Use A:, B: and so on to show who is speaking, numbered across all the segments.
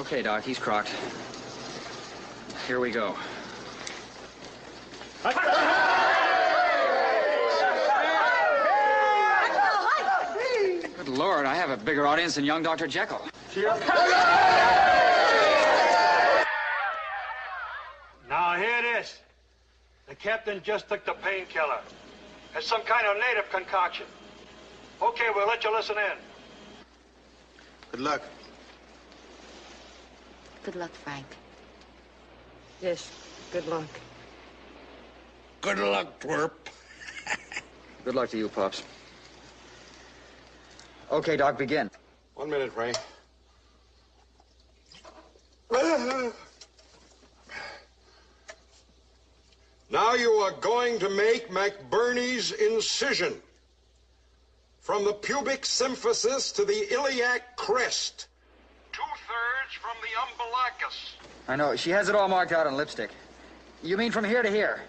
A: Okay, Doc, he's crocked. Here we go. Good Lord, I have a bigger audience than young Dr. Jekyll.
B: Now, hear this. The captain just took the painkiller. It's some kind of native concoction. Okay, we'll let you listen in.
C: Good luck.
D: Good luck, Frank.
E: Yes, good luck.
C: Good luck, twerp.
A: Good luck to you, Pops. Okay, Doc, begin.
C: 1 minute, Frank. Now you are going to make McBurney's incision from the pubic symphysis to the iliac crest. 2/3 from the umbilicus.
A: I know, she has it all marked out on lipstick. You mean from here to here?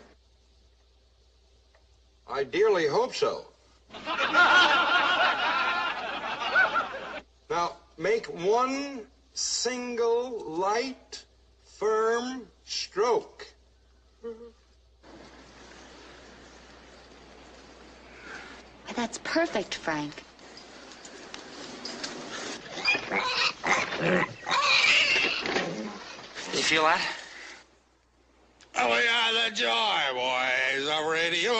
C: I dearly hope so. Now, make one single, light, firm stroke.
D: That's perfect, Frank.
A: You feel that?
C: Oh, we are the Joy Boys of radio.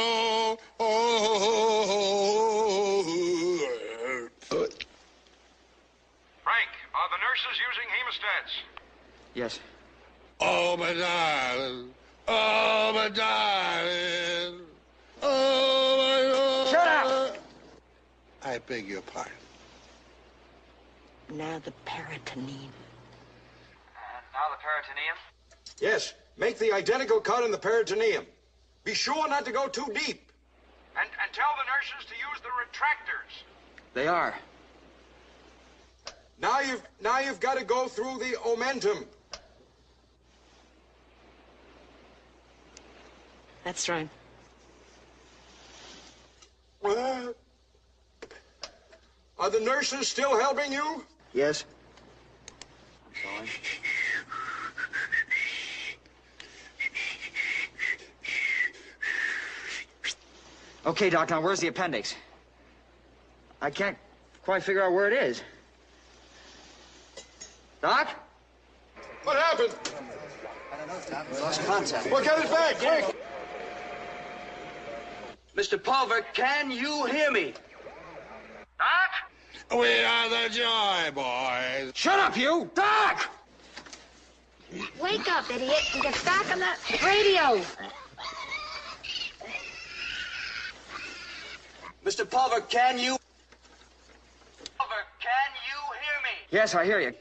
B: Frank, are the nurses using hemostats?
A: Yes.
C: Oh, my darling. Oh, my darling. Oh, my darling.
A: Shut up!
C: I beg your pardon.
E: Now the peritoneum.
A: Now the peritoneum?
C: Yes, make the identical cut in the peritoneum. Be sure not to go too deep.
B: And tell the nurses to use the retractors.
A: They are.
C: Now you've got to go through the omentum.
E: That's right.
C: Are the nurses still helping you?
A: Yes. Okay, Doc, now where's the appendix? I can't quite figure out where it is. Doc?
C: What happened?
A: Lost contact.
C: Well, get it back, quick!
F: Mr. Pulver, can you hear me?
B: Doc?
C: We are the Joy Boys.
A: Shut up, you! Doc!
D: Wake up, idiot, and get back on that radio.
F: Mr. Pulver, can you... Pulver, can you hear me?
A: Yes, I hear you.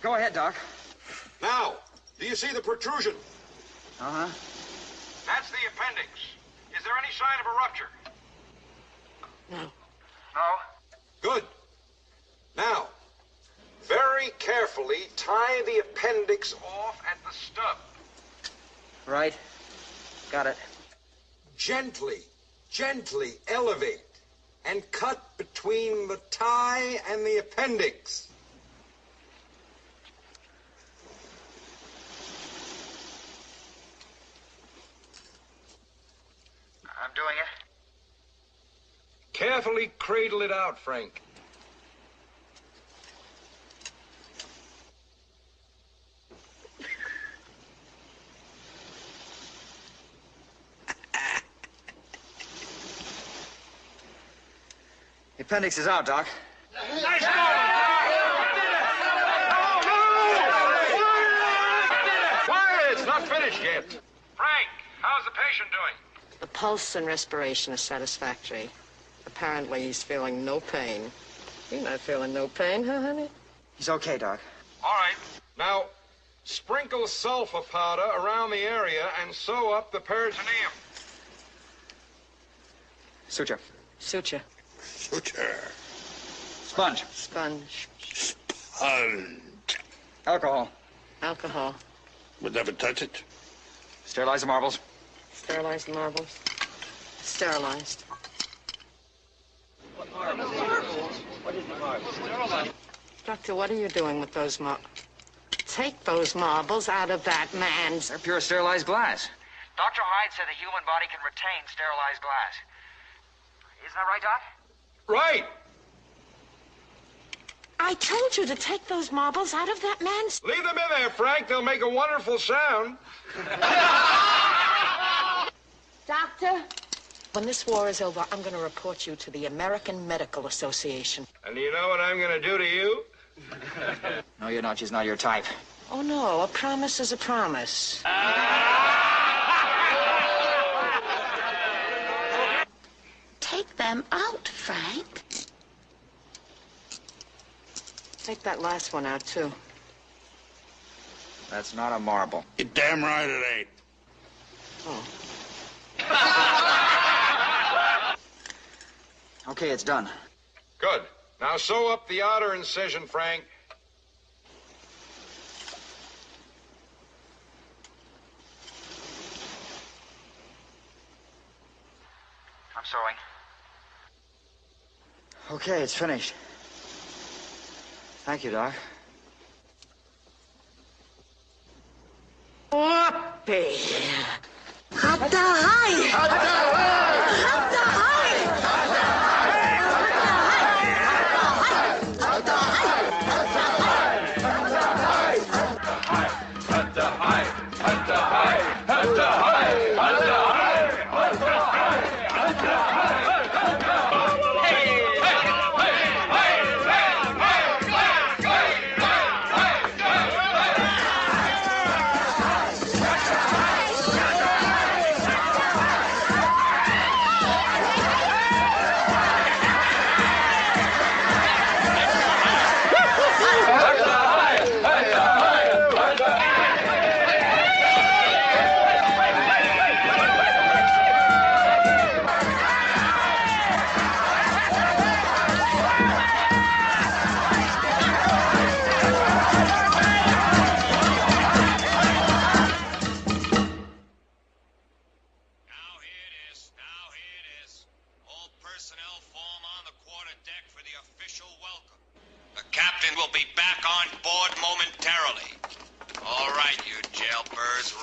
A: Go ahead, Doc.
C: Now, do you see the protrusion?
A: Uh-huh.
B: That's the appendix. Is there any sign of a rupture?
E: No.
B: No?
C: Good. Now, very carefully tie the appendix
B: Off at the stub.
A: Right. Got it.
C: gently elevate and cut between the tie and the appendix.
A: I'm doing it.
C: Carefully cradle it out, Frank.
A: The appendix is out, Doc.
B: Nice going!
C: Quiet! It's not finished yet.
B: Frank, how's the patient doing?
E: The pulse and respiration are satisfactory. Apparently, he's feeling no pain. You're not feeling no pain, huh, honey?
A: He's okay, Doc.
B: All right.
C: Now, sprinkle sulfur powder around the area and sew up the peritoneum.
A: Suture.
E: Suture.
C: Suture.
A: Sponge.
E: Sponge.
C: Sponge.
A: Alcohol.
E: Alcohol.
C: Would never touch it.
A: Sterilize the marbles.
E: Sterilized marbles. Sterilized. Doctor, what are you doing with those Take those marbles out of that man's...
A: They're pure sterilized glass. Dr. Hyde said the human body can retain sterilized glass. Isn't that right, Doc?
C: Right.
E: I told you to take those marbles out of that man's...
C: Leave them in there, Frank. They'll make a wonderful sound.
D: Doctor?
E: When this war is over, I'm going to report you to the American Medical Association.
C: And you know what I'm going to do to you?
A: No, you're not. She's not your type.
E: Oh, no. A promise is a promise.
D: Take them out, Frank.
E: Take that last one out, too.
A: That's not a marble.
G: You're damn right it ain't.
E: Oh.
A: Okay, it's done.
C: Good. Now sew up the outer incision, Frank.
A: I'm sewing. Okay, it's finished. Thank you, Doc.
E: Whoopee!
D: Up the high! Up the high! Up the high!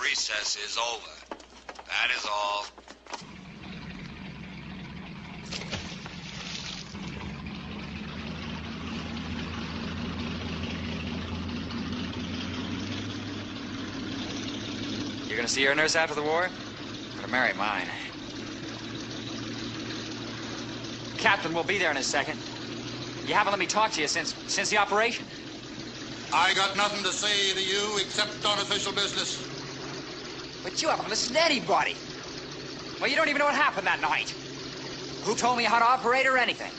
H: Recess is over. That is all.
A: You're gonna see your nurse after the war? Better marry mine. Captain will be there in a second. You haven't let me talk to you since the operation.
G: I got nothing to say to you except on official business.
A: But you haven't listened to anybody. Well, you don't even know what happened that night. Who told me how to operate or anything?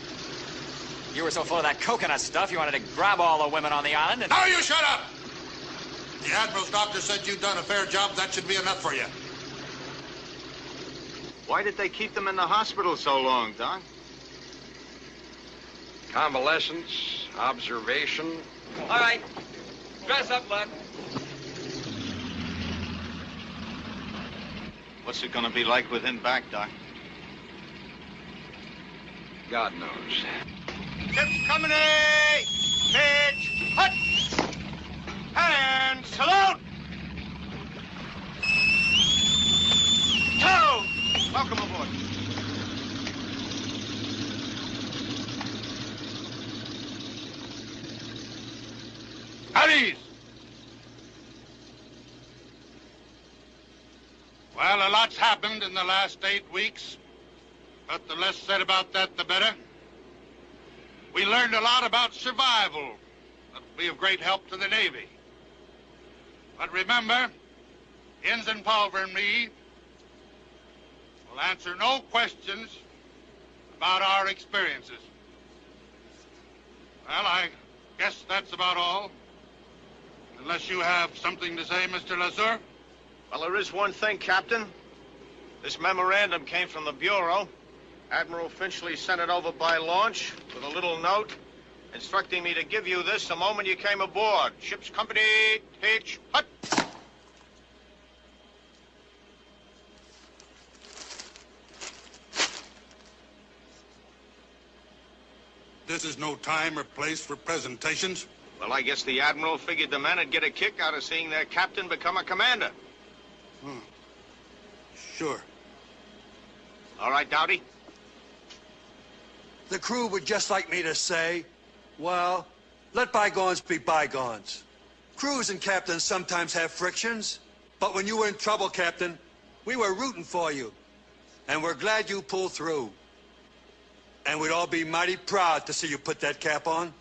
A: You were so full of that coconut stuff, you wanted to grab all the women on the island and...
G: Now you shut up! The Admiral's doctor said you'd done a fair job. That should be enough for you.
B: Why did they keep them in the hospital so long, Doc?
C: Convalescence, observation.
A: All right. Dress up, Bud.
B: What's it gonna be like with him back, Doc?
C: God knows.
B: Ship's company! Pitch! Hut! And salute! Tow! Welcome aboard.
G: At ease! Well, a lot's happened in the last 8 weeks, but the less said about that, the better. We learned a lot about survival. That'll be of great help to the Navy. But remember, Ensign Pulver and me will answer no questions about our experiences. Well, I guess that's about all. Unless you have something to say, Mr. Lazur?
B: Well, there is one thing, Captain. This memorandum came from the Bureau. Admiral Finchley sent it over by launch with a little note instructing me to give you this the moment you came aboard. Ship's company, H. Hut.
G: This is no time or place for presentations.
B: Well, I guess the Admiral figured the men would get a kick out of seeing their captain become a commander.
G: Sure.
B: All right, Dowdy?
I: The crew would just like me to say, well, let bygones be bygones. Crews and captains sometimes have frictions, but when you were in trouble, Captain, we were rooting for you. And we're glad you pulled through. And we'd all be mighty proud to see you put that cap on.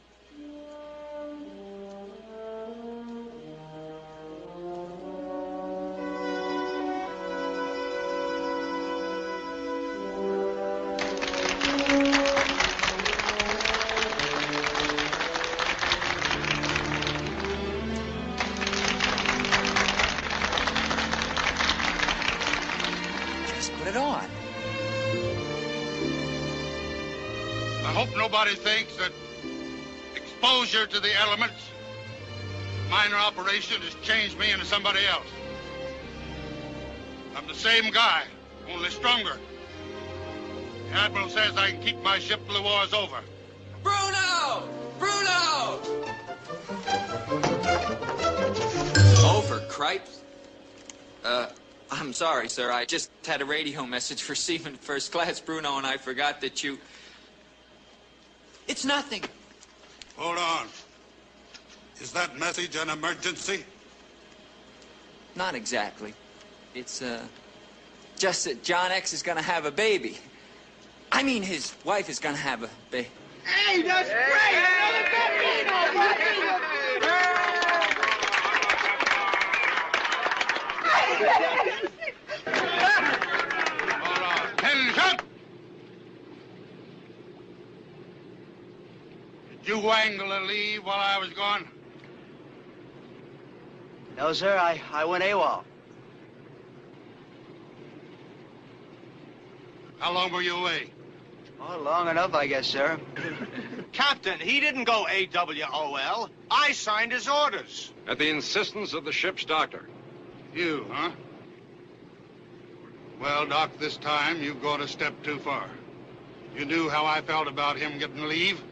G: I hope nobody thinks that exposure to the elements, minor operation, has changed me into somebody else. I'm the same guy, only stronger. The Admiral says I can keep my ship till the war's over.
A: Bruno! Bruno! Oh, for cripes. I'm sorry, sir. I just had a radio message for Seaman First Class Bruno, and I forgot that you... It's nothing.
G: Hold on. Is that message an emergency?
A: Not exactly. It's, just that John X is gonna have a baby. I mean, his wife is gonna have a baby.
F: Hey, that's great! Another bambino,
G: Hold on. Attention! Did you wangle a leave while I was gone?
F: No, sir, I went AWOL.
G: How long were you away?
F: Oh, long enough, I guess, sir.
B: Captain, he didn't go AWOL. I signed his orders.
C: At the insistence of the ship's doctor.
G: You, huh? Well, Doc, this time you've gone a step too far. You knew how I felt about him getting leave.